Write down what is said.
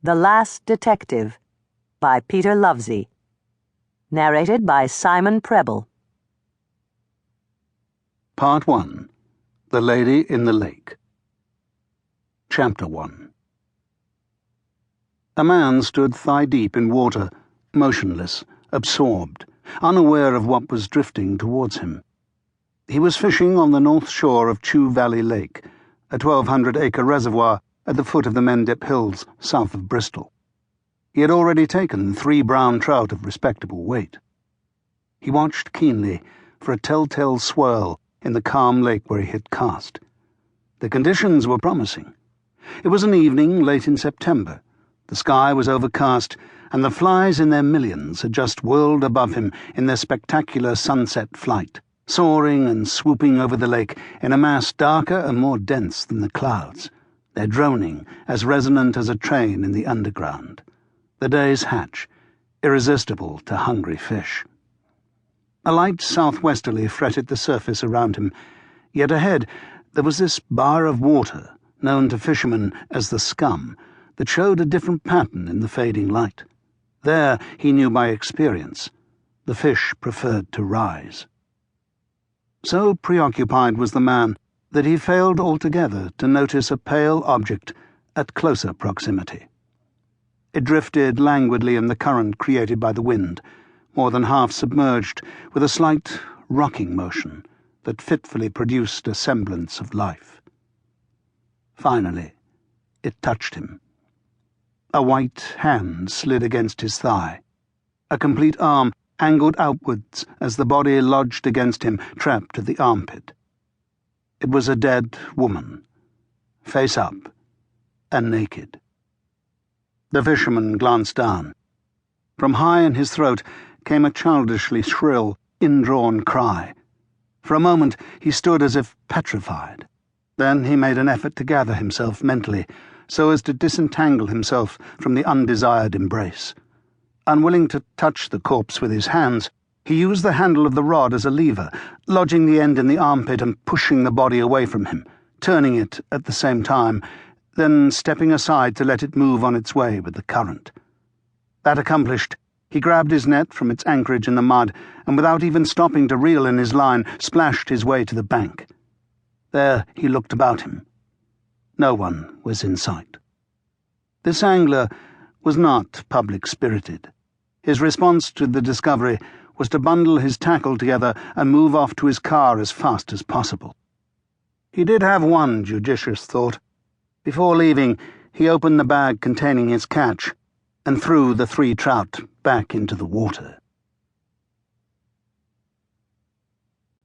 The Last Detective by Peter Lovesey. Narrated by Simon Prebble. Part 1. The Lady in the Lake. Chapter 1. A man stood thigh-deep in water, motionless, absorbed, unaware of what was drifting towards him. He was fishing on the north shore of Chew Valley Lake, a 1,200-acre reservoir at the foot of the Mendip Hills, south of Bristol. He had already taken 3 brown trout of respectable weight. He watched keenly for a telltale swirl in the calm lake where he had cast. The conditions were promising. It was an evening late in September. The sky was overcast, and the flies in their millions had just whirled above him in their spectacular sunset flight, soaring and swooping over the lake in a mass darker and more dense than the clouds, their droning as resonant as a train in the underground. The day's hatch, irresistible to hungry fish. A light southwesterly fretted the surface around him, yet ahead there was this bar of water, known to fishermen as the scum, that showed a different pattern in the fading light. There, he knew by experience, the fish preferred to rise. So preoccupied was the man that he failed altogether to notice a pale object at closer proximity. It drifted languidly in the current created by the wind, more than half submerged, with a slight rocking motion that fitfully produced a semblance of life. Finally, it touched him. A white hand slid against his thigh. A complete arm angled outwards as the body lodged against him, trapped at the armpit. It was a dead woman, face up and naked. The fisherman glanced down. From high in his throat came a childishly shrill, indrawn cry. For a moment he stood as if petrified. Then he made an effort to gather himself mentally, so as to disentangle himself from the undesired embrace. Unwilling to touch the corpse with his hands, he used the handle of the rod as a lever, lodging the end in the armpit and pushing the body away from him, turning it at the same time, then stepping aside to let it move on its way with the current. That accomplished, he grabbed his net from its anchorage in the mud and, without even stopping to reel in his line, splashed his way to the bank. There he looked about him. No one was in sight. This angler was not public-spirited. His response to the discovery was to bundle his tackle together and move off to his car as fast as possible. He did have one judicious thought. Before leaving, he opened the bag containing his catch and threw the 3 trout back into the water.